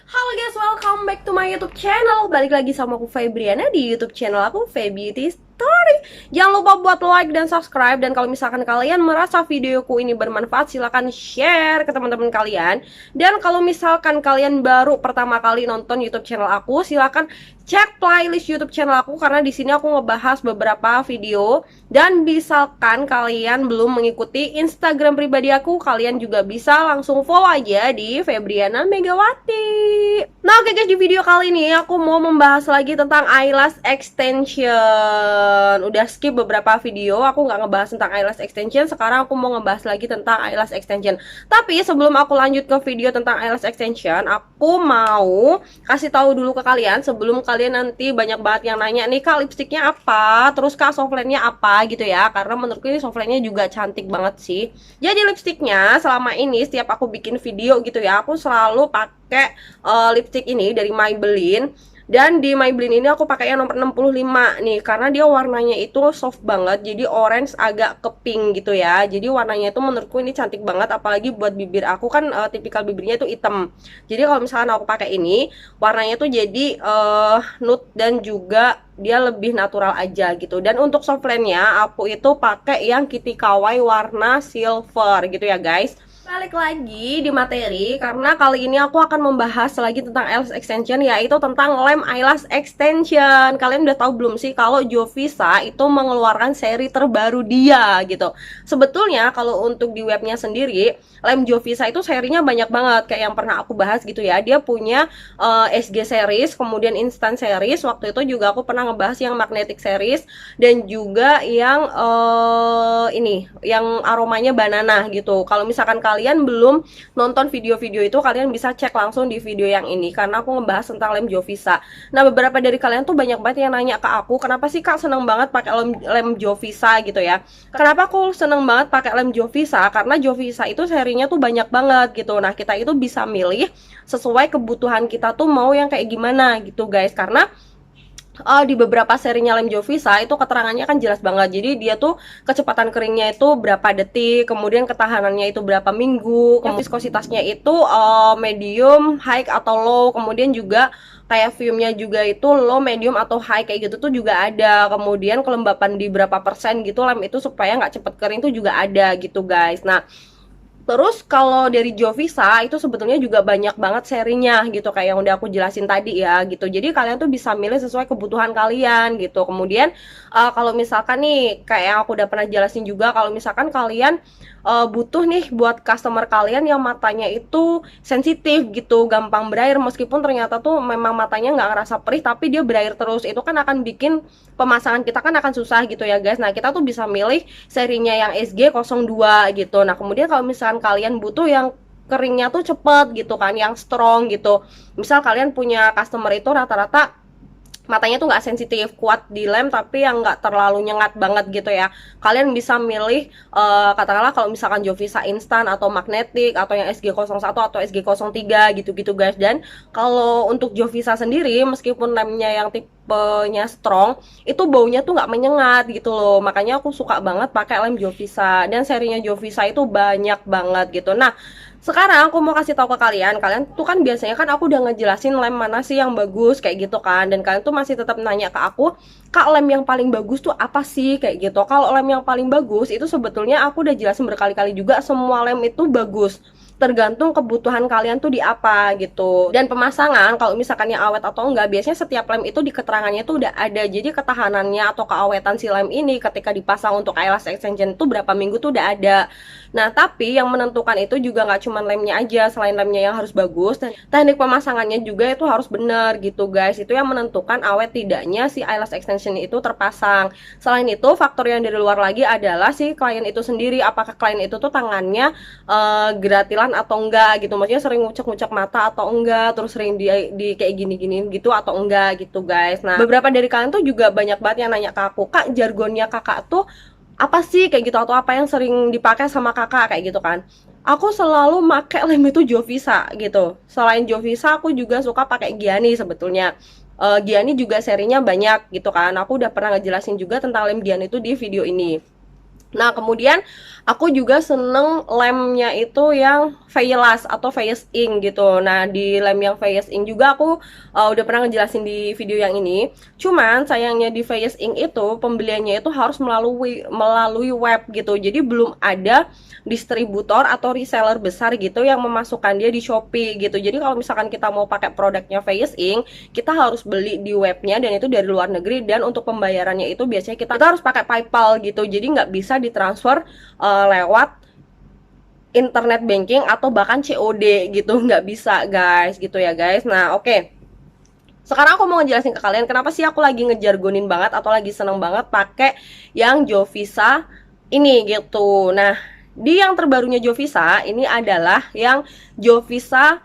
Halo guys, welcome back to my YouTube channel. Balik lagi sama aku Febriana di YouTube channel aku, Feb Beauty Story. Jangan lupa buat like dan subscribe. Dan kalau misalkan kalian merasa videoku ini bermanfaat, silahkan share ke teman-teman kalian. Dan kalau misalkan kalian baru pertama kali nonton YouTube channel aku, silahkan cek playlist YouTube channel aku, karena di sini aku ngebahas beberapa video. Dan misalkan kalian belum mengikuti Instagram pribadi aku, kalian juga bisa langsung follow aja di Febriana Megawati. Nah oke guys, di video kali ini aku mau membahas lagi tentang eyelash extension. Udah skip beberapa video, aku nggak ngebahas tentang eyelash extension. Sekarang aku mau ngebahas lagi tentang eyelash extension. Tapi sebelum aku lanjut ke video tentang eyelash extension, aku mau kasih tahu dulu ke kalian, sebelum kalian nanti banyak banget yang nanya nih, kak lipstiknya apa, terus kak softline-nya apa gitu ya. Karena menurutku ini softline-nya juga cantik banget sih. Jadi lipstiknya selama ini setiap aku bikin video gitu ya, aku selalu pakai lipstick ini dari Maybelline. Dan di Maybelline ini aku pakai yang nomor 65 nih, karena dia warnanya itu soft banget, jadi orange agak ke pink gitu ya. Jadi warnanya itu menurutku ini cantik banget, apalagi buat bibir aku kan tipikal bibirnya itu hitam. Jadi kalau misalkan aku pakai ini, warnanya tuh jadi nude dan juga dia lebih natural aja gitu. Dan untuk softline-nya aku itu pakai yang Kitty Kawaii warna silver gitu ya guys. Balik lagi di materi, karena kali ini aku akan membahas lagi tentang eyelash extension, yaitu tentang lem eyelash extension. Kalian udah tahu belum sih kalau Jovisa itu mengeluarkan seri terbaru dia gitu. Sebetulnya kalau untuk di webnya sendiri, lem Jovisa itu serinya banyak banget, kayak yang pernah aku bahas gitu ya. Dia punya SG series, kemudian instant series. Waktu itu juga aku pernah ngebahas yang magnetic series, dan juga yang ini yang aromanya banana gitu. Kalau misalkan kalian belum nonton video-video itu, kalian bisa cek langsung di video yang ini, karena aku ngebahas tentang lem Jovisa. Nah beberapa dari kalian tuh banyak banget yang nanya ke aku, kenapa sih kak seneng banget pakai lem Jovisa gitu ya. Kenapa aku seneng banget pakai lem Jovisa? Karena Jovisa itu serinya tuh banyak banget gitu. Nah kita itu bisa milih sesuai kebutuhan kita tuh mau yang kayak gimana gitu guys. Karena di beberapa serinya lem Jovisa itu keterangannya kan jelas banget. Jadi dia tuh kecepatan keringnya itu berapa detik, kemudian ketahanannya itu berapa minggu, viskositasnya itu medium, high atau low, kemudian juga kayak filmnya juga itu low, medium atau high kayak gitu tuh juga ada. Kemudian kelembapan di berapa persen gitu lem itu supaya nggak cepet kering tuh juga ada gitu guys. Nah terus kalau dari Jovisa itu sebetulnya juga banyak banget serinya gitu, kayak yang udah aku jelasin tadi ya gitu. Jadi kalian tuh bisa milih sesuai kebutuhan kalian gitu. Kemudian kalau misalkan nih kayak yang aku udah pernah jelasin juga, kalau misalkan kalian butuh nih buat customer kalian yang matanya itu sensitif gitu, gampang berair, meskipun ternyata tuh memang matanya nggak ngerasa perih tapi dia berair terus, itu kan akan bikin pemasangan kita kan akan susah gitu ya guys. Nah kita tuh bisa milih serinya yang SG02 gitu. Nah kemudian kalau misalkan kalian butuh yang keringnya tuh cepet gitu kan, yang strong gitu, misal kalian punya customer itu rata-rata matanya tuh nggak sensitif, kuat di lem tapi yang nggak terlalu nyengat banget gitu ya, kalian bisa milih katakanlah kalau misalkan Jovisa instan atau magnetic atau yang SG01 atau SG03 gitu-gitu guys. Dan kalau untuk Jovisa sendiri, meskipun lemnya yang tipenya strong, itu baunya tuh nggak menyengat gitu loh. Makanya aku suka banget pakai lem Jovisa, dan serinya Jovisa itu banyak banget gitu. Nah sekarang aku mau kasih tahu ke kalian, kalian tuh kan biasanya kan aku udah ngejelasin lem mana sih yang bagus kayak gitu kan, dan kalian tuh masih tetap nanya ke aku, kak lem yang paling bagus tuh apa sih kayak gitu. Kalau lem yang paling bagus itu sebetulnya aku udah jelasin berkali-kali juga, semua lem itu bagus, tergantung kebutuhan kalian tuh di apa gitu. Dan pemasangan kalau misalkan yang awet atau enggak, biasanya setiap lem itu di keterangannya tuh udah ada. Jadi ketahanannya atau keawetan si lem ini ketika dipasang untuk eyelash extension itu berapa minggu tuh udah ada. Nah tapi yang menentukan itu juga nggak cuma lemnya aja, selain lemnya yang harus bagus, dan teknik pemasangannya juga itu harus benar gitu guys. Itu yang menentukan awet tidaknya si eyelash extension itu terpasang. Selain itu faktor yang dari luar lagi adalah si klien itu sendiri, apakah klien itu tuh tangannya geratilan atau enggak gitu, maksudnya sering ngucek-ngucek mata atau enggak, terus sering di kayak gini-gini gitu atau enggak gitu guys. Nah beberapa dari kalian tuh juga banyak banget yang nanya ke aku, kak jargonnya kakak tuh apa sih kayak gitu, atau apa yang sering dipakai sama kakak kayak gitu kan. Aku selalu pakai lem itu Jovisa gitu. Selain Jovisa aku juga suka pakai Giani sebetulnya. Giani juga serinya banyak gitu kan, aku udah pernah ngejelasin juga tentang lem Giani itu di video ini. Nah, kemudian aku juga seneng lemnya itu yang Failas atau Face Ink gitu. Nah, di lem yang Face Ink juga aku udah pernah ngejelasin di video yang ini. Cuman sayangnya di Face Ink itu pembeliannya itu harus melalui web gitu. Jadi belum ada distributor atau reseller besar gitu yang memasukkan dia di Shopee gitu. Jadi kalau misalkan kita mau pakai produknya Face Ink, kita harus beli di webnya dan itu dari luar negeri, dan untuk pembayarannya itu biasanya kita harus pakai PayPal gitu. Jadi nggak bisa ditransfer lewat internet banking atau bahkan COD gitu, nggak bisa guys gitu ya guys. Nah oke, sekarang aku mau ngejelasin ke kalian kenapa sih aku lagi ngejargonin banget atau lagi seneng banget pakai yang Jovisa ini gitu. Nah, di yang terbarunya Jovisa ini adalah yang Jovisa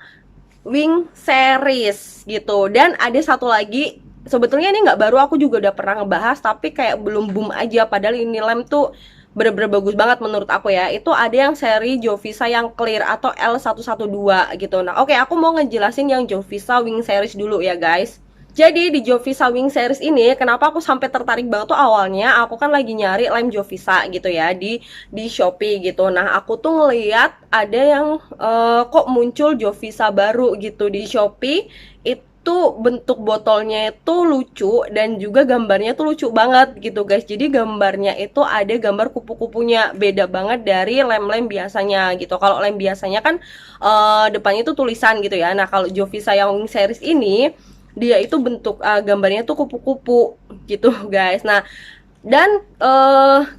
Wing Series gitu. Dan ada satu lagi, sebetulnya ini nggak baru, aku juga udah pernah ngebahas tapi kayak belum boom aja, padahal ini lem tuh bener-bener bagus banget menurut aku ya. Itu ada yang seri Jovisa yang clear atau L112 gitu. Nah oke, aku mau ngejelasin yang Jovisa Wing Series dulu ya guys. Jadi di Jovisa Wing Series ini kenapa aku sampai tertarik banget tuh, awalnya aku kan lagi nyari lem Jovisa gitu ya di Shopee gitu. Nah, aku tuh ngeliat ada yang kok muncul Jovisa baru gitu di Shopee. Itu bentuk botolnya itu lucu dan juga gambarnya tuh lucu banget gitu guys. Jadi gambarnya itu ada gambar kupu-kupunya, beda banget dari lem-lem biasanya gitu. Kalau lem biasanya kan depannya itu tulisan gitu ya. Nah, kalau Jovisa yang Wing Series ini dia itu bentuk gambarnya tuh kupu-kupu gitu guys. Nah, dan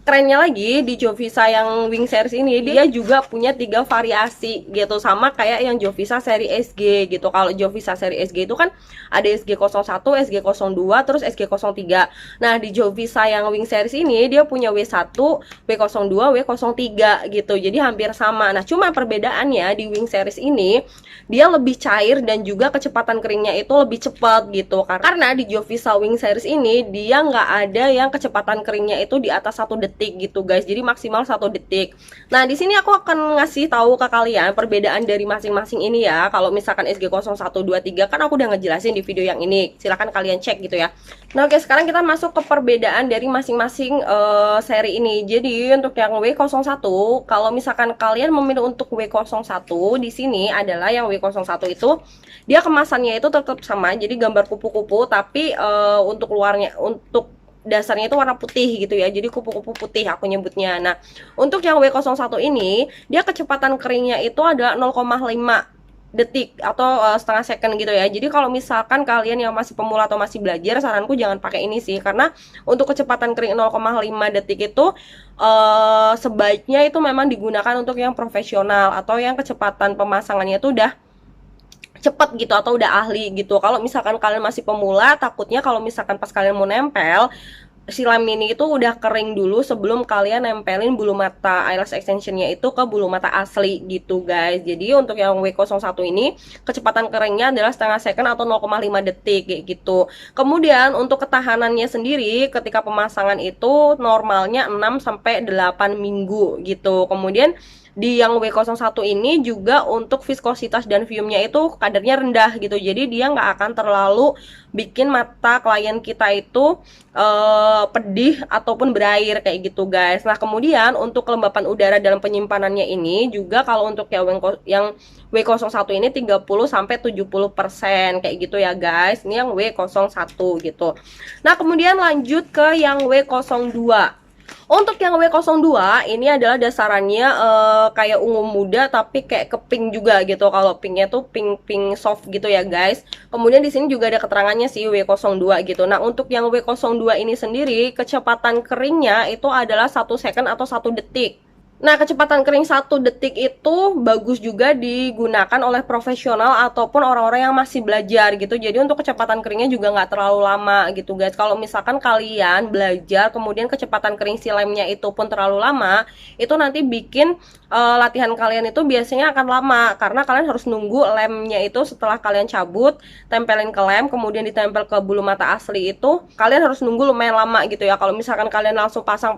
kerennya lagi di Jovisa yang Wing Series ini dia juga punya 3 variasi gitu, sama kayak yang Jovisa seri SG gitu. Kalau Jovisa seri SG itu kan ada SG01, SG02, terus SG03. Nah, di Jovisa yang Wing Series ini dia punya W1, W02, W03 gitu. Jadi hampir sama. Nah, cuma perbedaannya di Wing Series ini dia lebih cair dan juga kecepatan keringnya itu lebih cepat gitu. Karena di Jovisa Wing Series ini dia nggak ada yang kecepatan keringnya itu di atas 1 detik gitu guys. Jadi maksimal 1 detik. Nah, di sini aku akan ngasih tahu ke kalian perbedaan dari masing-masing ini ya. Kalau misalkan SG0123 kan aku udah ngejelasin di video yang ini. Silahkan kalian cek gitu ya. Nah, oke, sekarang kita masuk ke perbedaan dari masing-masing seri ini. Jadi untuk yang W01, kalau misalkan kalian memilih untuk W01, di sini adalah yang W01 itu dia kemasannya itu tetap sama. Jadi gambar kupu-kupu, tapi untuk luarnya, untuk dasarnya itu warna putih gitu ya. Jadi kupu-kupu putih aku nyebutnya. Nah, untuk yang W01 ini dia kecepatan keringnya itu adalah 0,5 detik atau setengah second gitu ya. Jadi kalau misalkan kalian yang masih pemula atau masih belajar, saranku jangan pakai ini sih, karena untuk kecepatan kering 0,5 detik itu sebaiknya itu memang digunakan untuk yang profesional atau yang kecepatan pemasangannya itu udah cepet gitu atau udah ahli gitu. Kalau misalkan kalian masih pemula, takutnya kalau misalkan pas kalian mau nempel, si lem ini itu udah kering dulu sebelum kalian nempelin bulu mata eyelash extensionnya itu ke bulu mata asli gitu guys. Jadi untuk yang W01 ini kecepatan keringnya adalah setengah second atau 0,5 detik kayak gitu. Kemudian untuk ketahanannya sendiri ketika pemasangan itu normalnya 6-8 minggu gitu. Kemudian di yang W01 ini juga untuk viskositas dan fume-nya itu kadarnya rendah gitu. Jadi dia nggak akan terlalu bikin mata klien kita itu pedih ataupun berair kayak gitu guys. Nah, kemudian untuk kelembapan udara dalam penyimpanannya ini juga kalau untuk yang W01 ini 30-70% kayak gitu ya guys. Ini yang W01 gitu. Nah, kemudian lanjut ke yang W02. Untuk yang W02 ini adalah dasarannya kayak ungu muda tapi kayak ke pink juga gitu. Kalau pinknya tuh pink soft gitu ya guys. Kemudian di sini juga ada keterangannya sih W02 gitu. Nah, untuk yang W02 ini sendiri kecepatan keringnya itu adalah 1 second atau 1 detik. Nah, kecepatan kering 1 detik itu bagus juga digunakan oleh profesional ataupun orang-orang yang masih belajar gitu. Jadi untuk kecepatan keringnya juga nggak terlalu lama gitu guys. Kalau misalkan kalian belajar kemudian kecepatan kering si lemnya itu pun terlalu lama, itu nanti bikin latihan kalian itu biasanya akan lama, karena kalian harus nunggu lemnya itu setelah kalian cabut, tempelin ke lem, kemudian ditempel ke bulu mata asli itu kalian harus nunggu lumayan lama gitu ya. Kalau misalkan kalian langsung pasang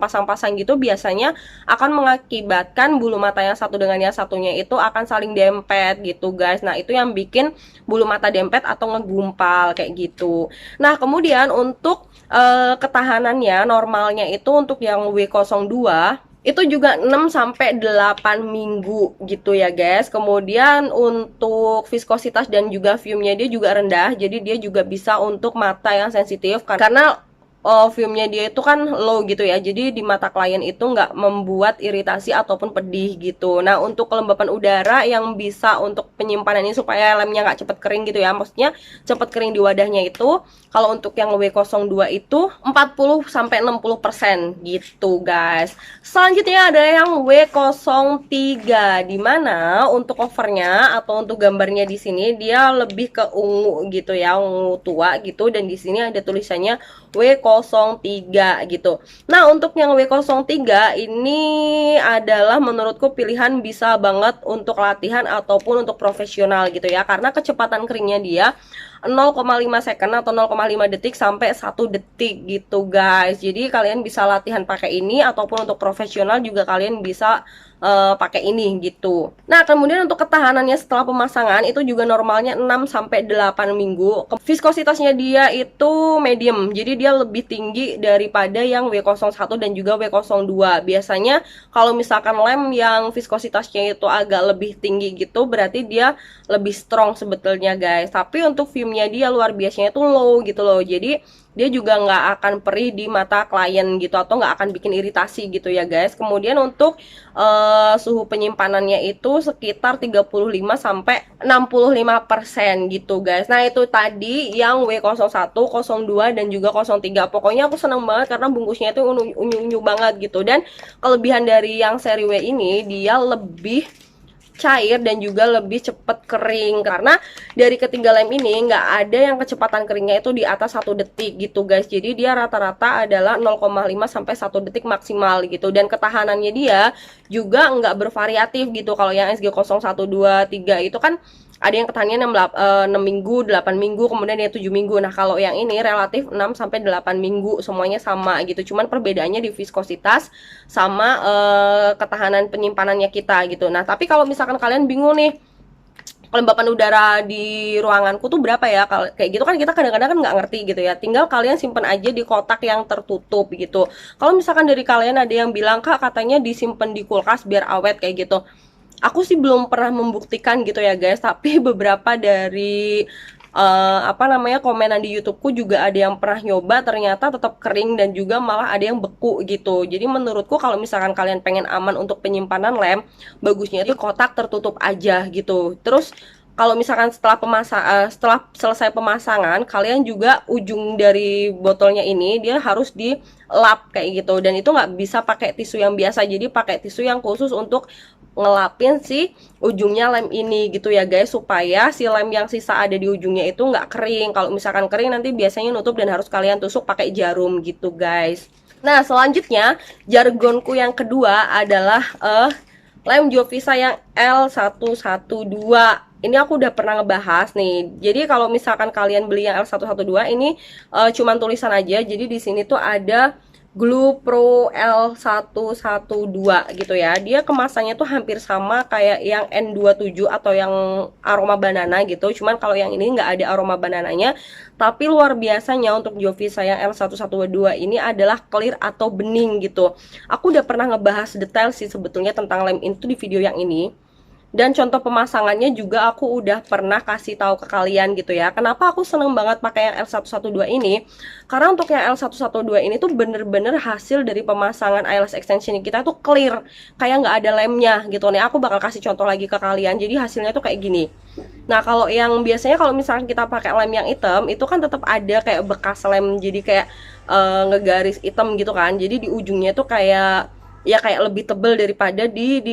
gitu, biasanya akan mengakibatkan bulu mata yang satu dengan yang satunya itu akan saling dempet gitu guys. Nah, itu yang bikin bulu mata dempet atau ngegumpal kayak gitu. Nah, kemudian untuk ketahanannya normalnya itu untuk yang W02 itu juga 6 sampai 8 minggu gitu ya guys. Kemudian untuk viskositas dan juga fume-nya dia juga rendah, jadi dia juga bisa untuk mata yang sensitif karena fume-nya dia itu kan low gitu ya, jadi di mata klien itu nggak membuat iritasi ataupun pedih gitu. Nah untuk kelembapan udara yang bisa untuk penyimpanan ini supaya lemnya nggak cepet kering gitu ya, maksudnya cepet kering di wadahnya itu, kalau untuk yang W02 itu 40-60% gitu guys. Selanjutnya ada yang W03, dimana untuk covernya atau untuk gambarnya di sini dia lebih ke ungu gitu ya, ungu tua gitu, dan di sini ada tulisannya W03 gitu. Nah, untuk yang W03 ini adalah menurutku pilihan bisa banget untuk latihan ataupun untuk profesional gitu ya, karena kecepatan keringnya dia 0,5 second atau 0,5 detik sampai 1 detik gitu guys. Jadi kalian bisa latihan pakai ini ataupun untuk profesional juga kalian bisa pakai ini gitu. Nah, kemudian untuk ketahanannya setelah pemasangan itu juga normalnya 6 sampai 8 minggu. Viskositasnya dia itu medium. Jadi dia lebih tinggi daripada yang W01 dan juga W02. Biasanya kalau misalkan lem yang viskositasnya itu agak lebih tinggi gitu, berarti dia lebih strong sebetulnya guys. Tapi untuk fume-nya dia luar biasanya itu low gitu loh. Jadi dia juga nggak akan perih di mata klien gitu, atau nggak akan bikin iritasi gitu ya guys. Kemudian untuk suhu penyimpanannya itu sekitar 35-65% gitu guys. Nah itu tadi yang W01, 02 dan juga 03. Pokoknya aku seneng banget karena bungkusnya itu unyu-unyu banget gitu. Dan kelebihan dari yang seri W ini, dia lebih cair dan juga lebih cepat kering, karena dari ketiga lem ini nggak ada yang kecepatan keringnya itu di atas 1 detik gitu guys. Jadi dia rata-rata adalah 0,5 sampai 1 detik maksimal gitu, dan ketahanannya dia juga nggak bervariatif gitu. Kalau yang SG0123 itu kan ada yang ketahanannya 6 minggu, 8 minggu, kemudian ya 7 minggu. Nah, kalau yang ini relatif 6 sampai 8 minggu, semuanya sama gitu. Cuman perbedaannya di viskositas sama ketahanan penyimpanannya kita gitu. Nah, tapi kalau misalkan kalian bingung nih, kelembapan udara di ruanganku tuh berapa ya, kayak gitu kan kita kadang-kadang kan nggak ngerti gitu ya. Tinggal kalian simpen aja di kotak yang tertutup gitu. Kalau misalkan dari kalian ada yang bilang, Kak katanya disimpan di kulkas biar awet kayak gitu, aku sih belum pernah membuktikan gitu ya guys, tapi beberapa dari komenan di YouTubeku juga ada yang pernah nyoba, ternyata tetap kering dan juga malah ada yang beku gitu. Jadi menurutku kalau misalkan kalian pengen aman untuk penyimpanan lem, bagusnya itu kotak tertutup aja gitu. Terus kalau misalkan setelah selesai pemasangan, kalian juga ujung dari botolnya ini dia harus dilap kayak gitu, dan itu nggak bisa pakai tisu yang biasa, jadi pakai tisu yang khusus untuk ngelapin si ujungnya lem ini gitu ya guys, supaya si lem yang sisa ada di ujungnya itu nggak kering. Kalau misalkan kering nanti biasanya nutup dan harus kalian tusuk pakai jarum gitu guys. Nah selanjutnya jargonku yang kedua adalah lem Jovisa yang L112. Ini aku udah pernah ngebahas nih. Jadi kalau misalkan kalian beli yang L112 ini cuman tulisan aja. Jadi di sini tuh ada Glue Pro L112 gitu ya. Dia kemasannya tuh hampir sama kayak yang N27 atau yang aroma banana gitu. Cuman kalau yang ini nggak ada aroma banananya. Tapi luar biasanya untuk Jovisa yang L112 ini adalah clear atau bening gitu. Aku udah pernah ngebahas detail sih sebetulnya tentang lem itu di video yang ini. Dan contoh pemasangannya juga aku udah pernah kasih tahu ke kalian gitu ya. Kenapa aku seneng banget pakai yang L112 ini? Karena untuk yang L112 ini tuh bener-bener hasil dari pemasangan eyelash extension kita tuh clear, kayak nggak ada lemnya gitu nih. Aku bakal kasih contoh lagi ke kalian. Jadi hasilnya tuh kayak gini. Nah kalau yang biasanya kalau misalkan kita pakai lem yang hitam itu kan tetap ada kayak bekas lem, jadi kayak ngegaris hitam gitu kan. Jadi di ujungnya tuh kayak ya kayak lebih tebel daripada di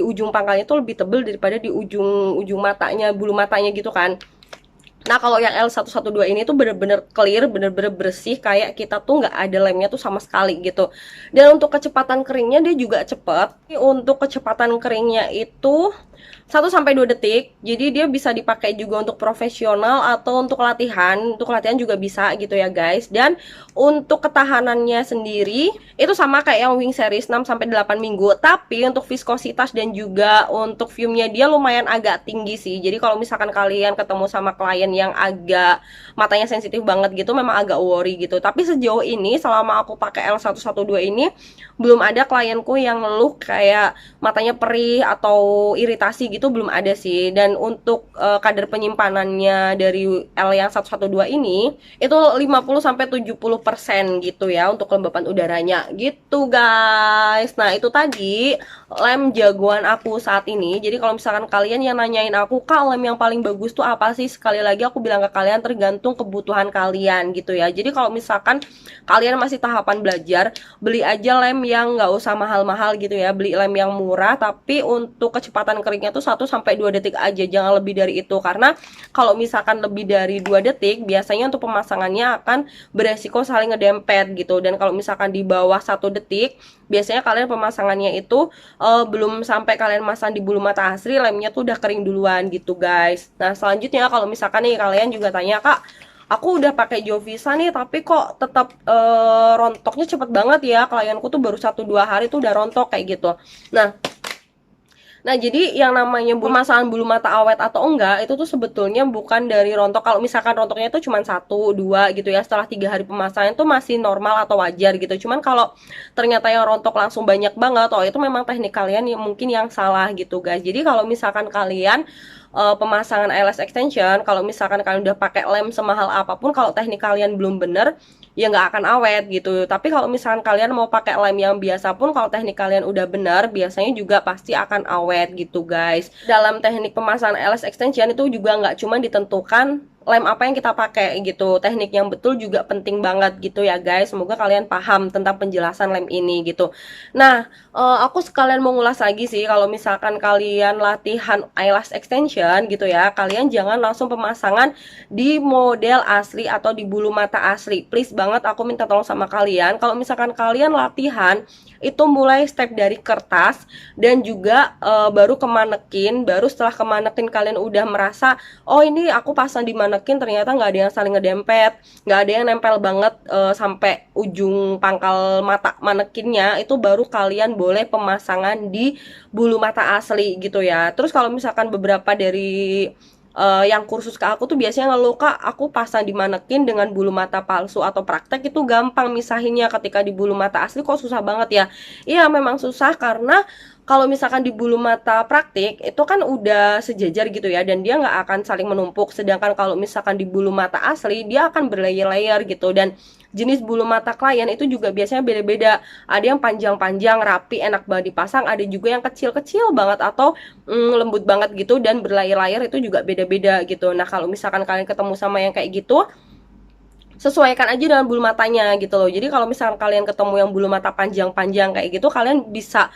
ujung pangkalnya tuh lebih tebel daripada di ujung matanya, bulu matanya gitu kan. Nah kalau yang L112 ini tuh bener-bener clear, bener-bener bersih, kayak kita tuh nggak ada lemnya tuh sama sekali gitu. Dan untuk kecepatan keringnya dia juga cepet. Untuk kecepatan keringnya itu 1-2 detik. Jadi dia bisa dipakai juga untuk profesional atau untuk latihan. Untuk latihan juga bisa gitu ya guys. Dan untuk ketahanannya sendiri itu sama kayak yang Wing Series 6-8 minggu. Tapi untuk viskositas dan juga untuk fume-nya dia lumayan agak tinggi sih. Jadi kalau misalkan kalian ketemu sama klien yang agak matanya sensitif banget gitu memang agak worry gitu. Tapi sejauh ini selama aku pakai L112 ini belum ada klienku yang ngeluh kayak matanya perih atau iritasi gitu, belum ada sih. Dan untuk kadar penyimpanannya dari L yang 112 ini itu 50-70% gitu ya untuk kelembapan udaranya gitu guys. Nah itu tadi lem jagoan aku saat ini. Jadi kalau misalkan kalian yang nanyain aku, Kak lem yang paling bagus tuh apa sih, sekali lagi aku bilang ke kalian tergantung kebutuhan kalian gitu ya. Jadi kalau misalkan kalian masih tahapan belajar, beli aja lem yang nggak usah mahal-mahal gitu ya, beli lem yang murah tapi untuk kecepatan keringnya tuh 1-2 detik aja, jangan lebih dari itu. Karena kalau misalkan lebih dari 2 detik biasanya untuk pemasangannya akan beresiko saling ngedempet gitu. Dan kalau misalkan di bawah 1 detik biasanya kalian pemasangannya itu belum sampai kalian masang di bulu mata asli, lemnya tuh udah kering duluan gitu guys. Nah selanjutnya kalau misalkan nih kalian juga tanya, Kak aku udah pakai Jovisa nih tapi kok tetap rontoknya cepet banget ya, klienku tuh baru 1-2 hari tuh udah rontok kayak gitu. Nah, jadi yang namanya pemasangan bulu mata awet atau enggak itu tuh sebetulnya bukan dari rontok. Kalau misalkan rontoknya itu cuma 1-2 gitu ya, setelah 3 hari pemasangan itu masih normal atau wajar gitu. Cuman kalau ternyata yang rontok langsung banyak banget, oh itu memang teknik kalian yang mungkin yang salah gitu guys. Jadi kalau misalkan kalian pemasangan eyelash extension, kalau misalkan kalian udah pakai lem semahal apapun, kalau teknik kalian belum bener ya nggak akan awet gitu. Tapi kalau misalkan kalian mau pakai lem yang biasa pun, kalau teknik kalian udah benar biasanya juga pasti akan awet gitu guys. Dalam teknik pemasangan eyelash extension itu juga nggak cuma ditentukan lem apa yang kita pakai gitu, teknik yang betul juga penting banget gitu ya guys. Semoga kalian paham tentang penjelasan lem ini gitu. Nah aku sekalian mau ngulas lagi sih, kalau misalkan kalian latihan eyelash extension gitu ya, kalian jangan langsung pemasangan di model asli atau di bulu mata asli. Please banget aku minta tolong sama kalian, kalau misalkan kalian latihan itu mulai step dari kertas dan juga baru ke manekin. Baru setelah ke manekin kalian udah merasa oh ini aku pasang di manekin ternyata nggak ada yang saling ngedempet, nggak ada yang nempel banget sampai ujung pangkal mata manekinnya, itu baru kalian boleh pemasangan di bulu mata asli gitu ya. Terus kalau misalkan beberapa dari yang kursus ke aku tuh biasanya ngeluh, Kak aku pasang di manekin dengan bulu mata palsu atau praktek itu gampang misahinnya, ketika di bulu mata asli kok susah banget ya. Iya memang susah karena kalau misalkan di bulu mata praktik itu kan udah sejajar gitu ya, dan dia nggak akan saling menumpuk. Sedangkan kalau misalkan di bulu mata asli dia akan berlayer-layer gitu. Dan jenis bulu mata klien itu juga biasanya beda-beda. Ada yang panjang-panjang, rapi, enak banget dipasang. Ada juga yang kecil-kecil banget atau lembut banget gitu dan berlayer-layer, itu juga beda-beda gitu. Nah kalau misalkan kalian ketemu sama yang kayak gitu, sesuaikan aja dengan bulu matanya gitu loh. Jadi kalau misalkan kalian ketemu yang bulu mata panjang-panjang kayak gitu, kalian bisa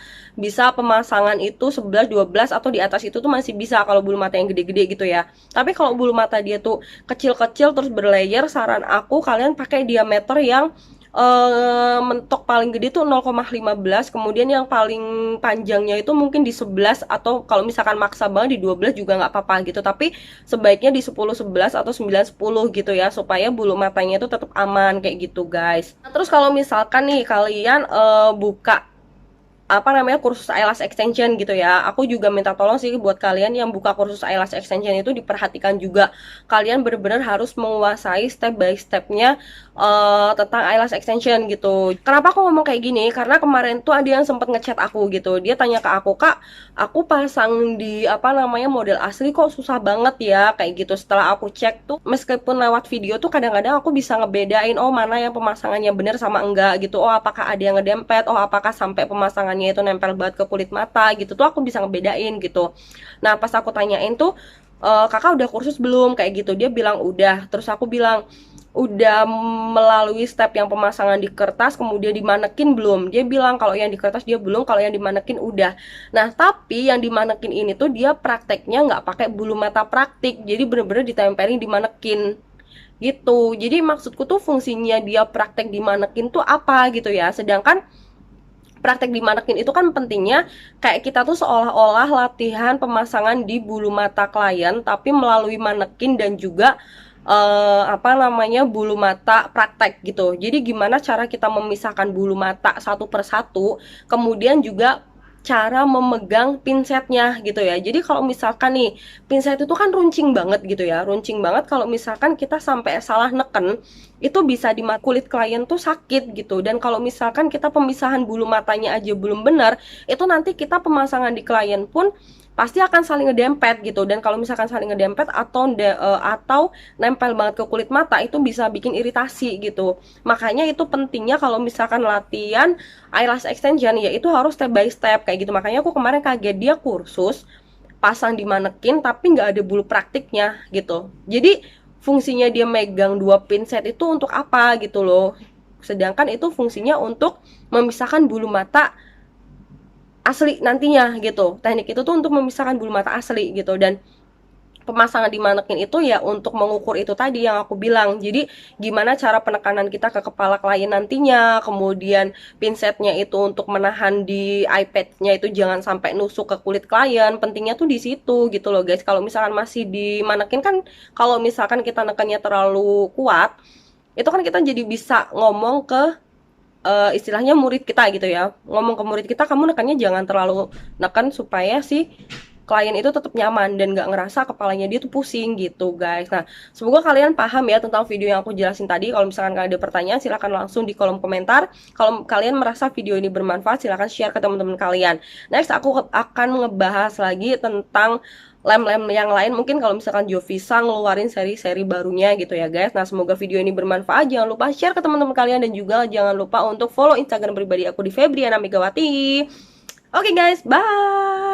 pemasangan itu 11-12 atau di atas itu tuh masih bisa kalau bulu mata yang gede-gede gitu ya. Tapi kalau bulu mata dia tuh kecil-kecil terus berlayer, saran aku kalian pakai diameter yang mentok paling gede tuh 0,15, kemudian yang paling panjangnya itu mungkin di 11, atau kalau misalkan maksa banget di 12 juga nggak apa-apa gitu, tapi sebaiknya di 10-11 atau 9-10 gitu ya, supaya bulu matanya itu tetap aman kayak gitu guys. Nah, terus kalau misalkan nih kalian buka apa namanya kursus eyelash extension gitu ya, aku juga minta tolong sih buat kalian yang buka kursus eyelash extension itu diperhatikan juga, kalian benar-benar harus menguasai step by stepnya tentang eyelash extension gitu. Kenapa aku ngomong kayak gini, karena kemarin tuh ada yang sempet ngechat aku gitu, dia tanya ke aku, Kak aku pasang di apa namanya model asli kok susah banget ya kayak gitu. Setelah aku cek tuh meskipun lewat video tuh kadang-kadang aku bisa ngebedain oh mana yang pemasangannya bener sama enggak gitu, oh apakah ada yang ngedempet, oh apakah sampai pemasangannya itu nempel banget ke kulit mata gitu, tuh aku bisa ngebedain gitu. Nah pas aku tanyain tuh kakak udah kursus belum kayak gitu, dia bilang udah. Terus aku bilang udah melalui step yang pemasangan di kertas kemudian di manekin belum? Dia bilang kalau yang di kertas dia belum, kalau yang di manekin udah. Nah tapi yang di manekin ini tuh dia prakteknya nggak pakai bulu mata praktik, jadi bener-bener ditempelin di manekin gitu. Jadi maksudku tuh fungsinya dia praktek di manekin tuh apa gitu ya. Sedangkan praktek di manekin itu kan pentingnya kayak kita tuh seolah-olah latihan pemasangan di bulu mata klien tapi melalui manekin dan juga apa namanya bulu mata praktek gitu. Jadi gimana cara kita memisahkan bulu mata satu persatu, kemudian juga cara memegang pinsetnya gitu ya. Jadi kalau misalkan nih, pinset itu kan runcing banget gitu ya, runcing banget. Kalau misalkan kita sampai salah neken, itu bisa di kulit klien tuh sakit gitu. Dan kalau misalkan kita pemisahan bulu matanya aja belum benar, itu nanti kita pemasangan di klien pun pasti akan saling ngedempet gitu. Dan kalau misalkan saling ngedempet atau nempel banget ke kulit mata, itu bisa bikin iritasi gitu. Makanya itu pentingnya kalau misalkan latihan eyelash extension ya itu harus step by step kayak gitu. Makanya aku kemarin kaget, dia kursus pasang di manekin tapi nggak ada bulu praktiknya gitu. Jadi fungsinya dia megang dua pinset itu untuk apa gitu loh. Sedangkan itu fungsinya untuk memisahkan bulu mata asli nantinya gitu. Teknik itu tuh untuk memisahkan bulu mata asli gitu. Dan pemasangan di manekin itu ya untuk mengukur itu tadi yang aku bilang. Jadi gimana cara penekanan kita ke kepala klien nantinya, kemudian pinsetnya itu untuk menahan di iPad-nya itu jangan sampai nusuk ke kulit klien. Pentingnya tuh di situ gitu loh guys. Kalau misalkan masih di manekin kan, kalau misalkan kita nekannya terlalu kuat, itu kan kita jadi bisa ngomong ke istilahnya murid kita gitu ya, ngomong ke murid kita, kamu nekannya jangan terlalu neken supaya si klien itu tetap nyaman dan gak ngerasa kepalanya dia tuh pusing gitu guys. Nah, semoga kalian paham ya tentang video yang aku jelasin tadi. Kalau misalkan kalian ada pertanyaan, silahkan langsung di kolom komentar. Kalau kalian merasa video ini bermanfaat, silahkan share ke teman-teman kalian. Next, aku akan ngebahas lagi tentang lem-lem yang lain. Mungkin kalau misalkan Jovisa ngeluarin seri-seri barunya gitu ya guys. Nah, semoga video ini bermanfaat. Jangan lupa share ke teman-teman kalian, dan juga jangan lupa untuk follow Instagram pribadi aku di Febriana Megawati. Oke guys, bye.